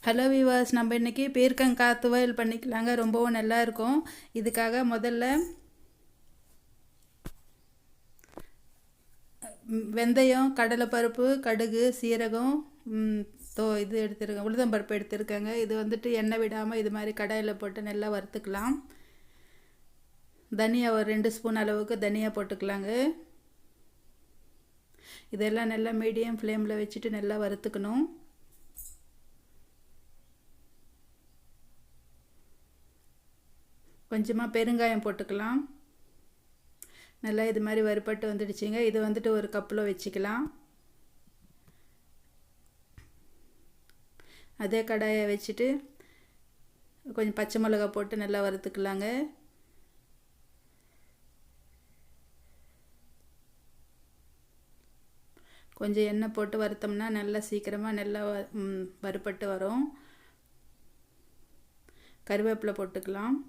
Hello viewers, நம்ம இன்றைக்கி பீர்க்கங்காய் துவையல் பண்ணிக்கலாங்க. ரொம்பவும் நல்லா இருக்கும். இதுக்காக முதல்ல வெந்தயம், கடலைப்பருப்பு, கடுகு, சீரகம், இது எடுத்துருக்கேன், உளுத்தம்பருப்பு எடுத்துருக்கேங்க. இது வந்துட்டு எண்ணெய் விடாமல் இது மாதிரி கடாயில் போட்டு நல்லா வறுத்துக்கலாம். தனியா ஒரு 2 ஸ்பூன் அளவுக்கு தனியா போட்டுக்கலாங்க. இதெல்லாம் நல்லா மீடியம் ஃப்ளேமில் வச்சுட்டு நல்லா வறுத்துக்கணும். கொஞ்சமாக பெருங்காயம் போட்டுக்கலாம். நல்லா இது மாதிரி வறுபட்டு வந்துடுச்சுங்க. இது வந்துட்டு ஒரு கப்பில் வச்சுக்கலாம். அதே கடாயை வச்சுட்டு கொஞ்சம் பச்சை மிளகா போட்டு நல்லா வறுத்துக்கலாங்க. கொஞ்சம் எண்ணெய் போட்டு வறுத்தோம்னா நல்லா சீக்கிரமாக நல்லா வறுபட்டு வரும். கருவேப்பிலை போட்டுக்கலாம்.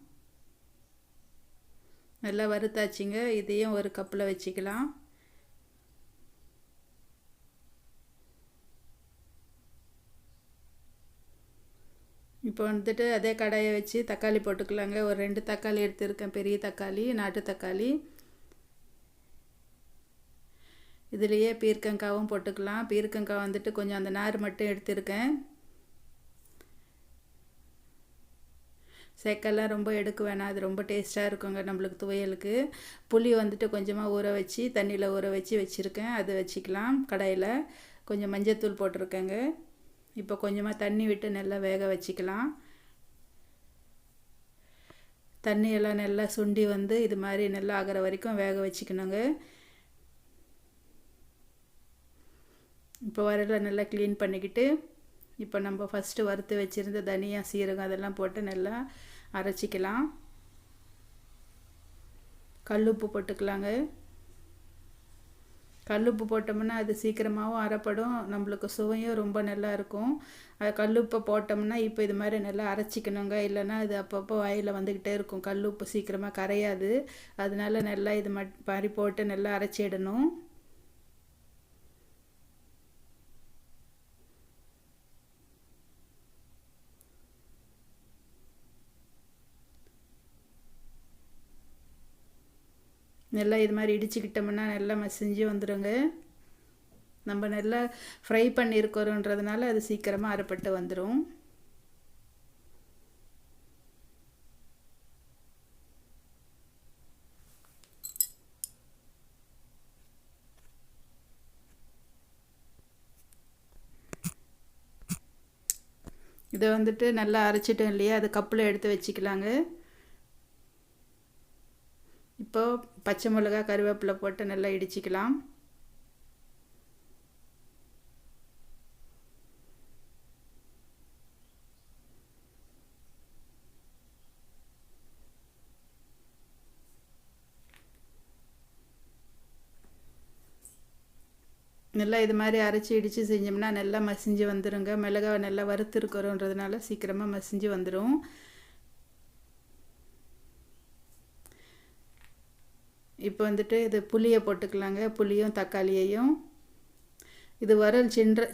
நல்லா வறுத்தாச்சுங்க. இதையும் ஒரு கப்பில் வச்சுக்கலாம். இப்போ வந்துட்டு அதே கடாயை வச்சு தக்காளி போட்டுக்கலாங்க. ஒரு 2 தக்காளி எடுத்துருக்கேன், பெரிய தக்காளி, நாட்டு தக்காளி. இதுலேயே பீர்க்கங்காவும் போட்டுக்கலாம். பீர்க்கங்காய் வந்துட்டு கொஞ்சம் அந்த நார் மட்டும் எடுத்துருக்கேன். சேக்கெல்லாம் ரொம்ப எடுக்க வேணாம், அது ரொம்ப டேஸ்ட்டாக இருக்குங்க நம்மளுக்கு துவையலுக்கு. புளி வந்துட்டு கொஞ்சமாக ஊற வச்சு தண்ணியில் ஊற வச்சு வச்சுருக்கேன், அது வச்சுக்கலாம். கடாயில் கொஞ்சம் மஞ்சத்தூள் போட்டிருக்கேங்க. இப்போ கொஞ்சமாக தண்ணி விட்டு நல்லா வேக வச்சுக்கலாம். தண்ணியெல்லாம் நல்லா சுண்டி வந்து இது மாதிரி நல்லா ஆகிற வரைக்கும் வேக வச்சுக்கணுங்க. இப்போ வரல நல்லா க்ளீன் பண்ணிக்கிட்டு இப்போ நம்ம ஃபஸ்ட்டு வறுத்து வச்சுருந்த தனியா, சீரகம் அதெல்லாம் போட்டு நல்லா அரைச்சிக்கலாம். கல்லுப்பு போட்டுக்கலாங்க. கல்லுப்பு போட்டோம்னா அது சீக்கிரமாகவும் அரைப்படும், நம்மளுக்கு சுவையும் ரொம்ப நல்லா இருக்கும். அது கல்லுப்பை போட்டோம்னா இப்போ இது மாதிரி நல்லா அரைச்சிக்கணுங்க. இல்லைன்னா இது அப்பப்போ வாயில் வந்துக்கிட்டே இருக்கும். கல்லுப்பு சீக்கிரமாக கரையாது. அதனால நல்லா இது மாதிரி போட்டு நல்லா அரைச்சிடணும். நல்லா இது மாதிரி இடிச்சுக்கிட்டோம்னா நல்லா மசிஞ்சு வந்துடுங்க. நம்ம நல்லா ஃப்ரை பண்ணியிருக்கிறோன்றதுனால அது சீக்கிரமாக அரைப்பட்டு வந்துடும். இதை வந்துட்டு நல்லா அரைச்சிட்டோம் இல்லையா, அது கப்பில் எடுத்து வச்சுக்கலாங்க. இப்போ பச்சை மிளகா, கருவேப்பிலை போட்டு நல்லா இடிச்சிக்கலாம். நல்லா இது மாதிரி அரைச்சி இடித்து செஞ்சோம்னா நல்லா மசிஞ்சு வந்துடுங்க. மிளகாவை நல்லா வறுத்துருக்கிறோன்றதுனால சீக்கிரமாக மசிஞ்சு வந்துடும். இப்போ வந்துட்டு இது புளியை போட்டுக்கலாங்க. புளியும் தக்காளியையும். இது வரல்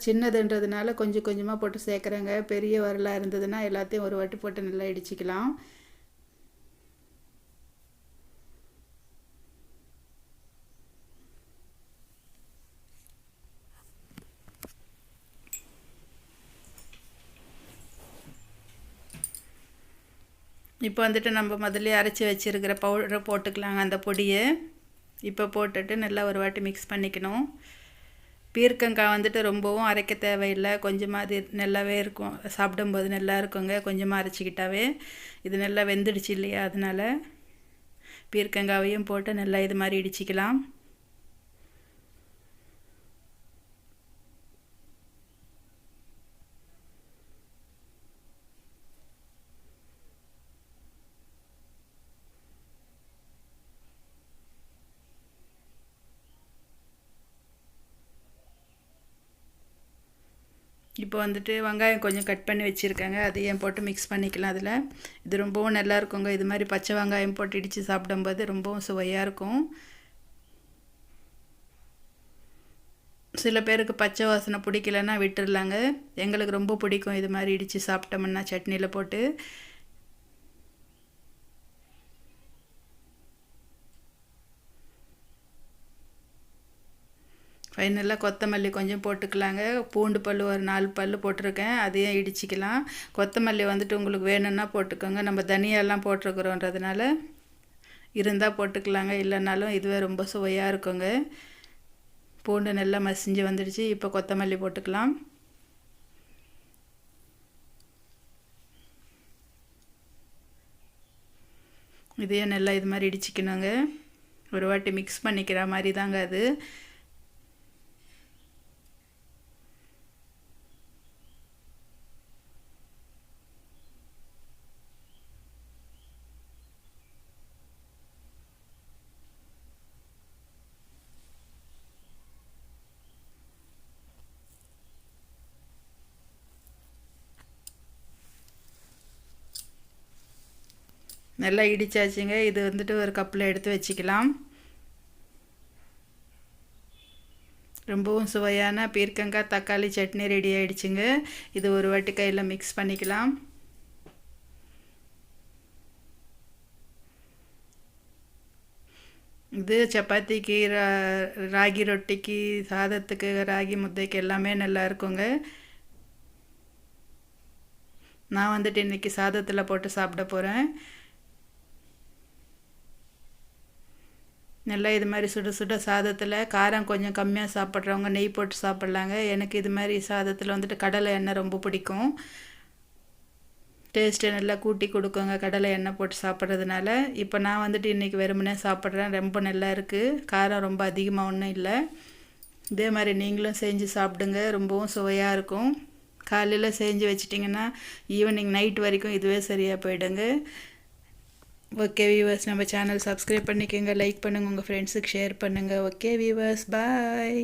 சின்னதுன்றதுனால கொஞ்சம் கொஞ்சமாக போட்டு சேர்க்குறேங்க. பெரிய வரலாக இருந்ததுன்னா எல்லாத்தையும் ஒரு வாட்டி போட்டு நல்லா இடிச்சிக்கலாம். இப்போ வந்துட்டு நம்ம முதல்ல அரைச்சி வச்சுருக்கிற பவுடரை போட்டுக்கலாங்க, அந்த பொடியை. இப்போ போட்டுட்டு நல்லா ஒரு வாட்டி மிக்ஸ் பண்ணிக்கணும். பீர்க்கங்காய் வந்துட்டு ரொம்பவும் அரைக்க தேவையில்லை, கொஞ்சமாக அது நல்லாவே இருக்கும். சாப்பிடும்போது நல்லா இருக்குங்க கொஞ்சமாக அரைச்சிக்கிட்டாவே. இது நல்லா வெந்துடுச்சு இல்லையா, அதனால் பீர்க்கங்காவையும் போட்டு நல்லா இது மாதிரி இடிச்சிக்கலாம். இப்போ வந்துட்டு வெங்காயம் கொஞ்சம் கட் பண்ணி வச்சுருக்கேங்க, அதையும் போட்டு மிக்ஸ் பண்ணிக்கலாம் அதில். இது ரொம்பவும் நல்லா இருக்குங்க. இது மாதிரி பச்சை வெங்காயம் போட்டு இடித்து சாப்பிடும்போது ரொம்பவும் சுவையாக இருக்கும். சில பேருக்கு பச்சை வாசனை பிடிக்கலன்னா விட்டுடலாங்க. எங்களுக்கு ரொம்ப பிடிக்கும் இது மாதிரி இடித்து சாப்பிட்டோம்னா சட்னியில் போட்டு. ஃபைனலாக கொத்தமல்லி கொஞ்சம் போட்டுக்கலாங்க. பூண்டு பல் ஒரு 4 பல் போட்டிருக்கேன், அதையும் இடிச்சிக்கலாம். கொத்தமல்லி வந்துட்டு உங்களுக்கு வேணும்னா போட்டுக்கோங்க. நம்ம தனியாலாம் போட்டிருக்குறோன்றதுனால இருந்தால் போட்டுக்கலாங்க, இல்லைனாலும் இதுவே ரொம்ப சுவையாக இருக்குங்க. பூண்டு நல்லா மசிஞ்சு வந்துடுச்சு. இப்போ கொத்தமல்லி போட்டுக்கலாம். இதையும் நல்லா இது மாதிரி இடிச்சிக்கணுங்க. ஒரு வாட்டி மிக்ஸ் பண்ணிக்கிற மாதிரி தாங்க அது. நல்லா இடிச்சாச்சுங்க. இது வந்துட்டு ஒரு கப்பில் எடுத்து வச்சுக்கலாம். ரொம்பவும் சுவையான பீர்க்கங்காய் தக்காளி சட்னி ரெடி ஆகிடுச்சுங்க. இது ஒரு வாட்டி கையில் மிக்ஸ் பண்ணிக்கலாம். இது சப்பாத்திக்கு, ராகி ரொட்டிக்கு, சாதத்துக்கு, ராகி முத்தைக்கு எல்லாமே நல்லா இருக்குங்க. நான் வந்துட்டு இன்றைக்கி சாதத்தில் போட்டு சாப்பிட போகிறேன். நல்லா இது மாதிரி சுட சுட சாதத்தில் காரம் கொஞ்சம் கம்மியாக சாப்பிட்றவங்க நெய் போட்டு சாப்பிட்லாங்க. எனக்கு இது மாதிரி சாதத்தில் வந்துட்டு கடலை எண்ணெய் ரொம்ப பிடிக்கும். டேஸ்ட்டு நல்லா கூட்டி கொடுக்குங்க கடலை எண்ணெய் போட்டு சாப்பிட்றதுனால. இப்போ நான் வந்துட்டு இன்றைக்கி வெறுமனே சாப்பிட்றேன். ரொம்ப நல்லா இருக்குது, காரம் ரொம்ப அதிகமாக ஒன்றும் இல்லை. இதே மாதிரி நீங்களும் செஞ்சு சாப்பிடுங்க, ரொம்பவும் சுவையாக இருக்கும். காலையில் செஞ்சு வச்சிட்டிங்கன்னா ஈவினிங் நைட் வரைக்கும் இதுவே சரியாக போயிடுங்க. ஓகே வியூவர்ஸ், நம்ம சேனல் சப்ஸ்கிரைப் பண்ணிக்கோங்க, லைக் பண்ணுங்கள், உங்கள் ஃப்ரெண்ட்ஸுக்கு ஷேர் பண்ணுங்கள். ஓகே வியூவர்ஸ், பாய்.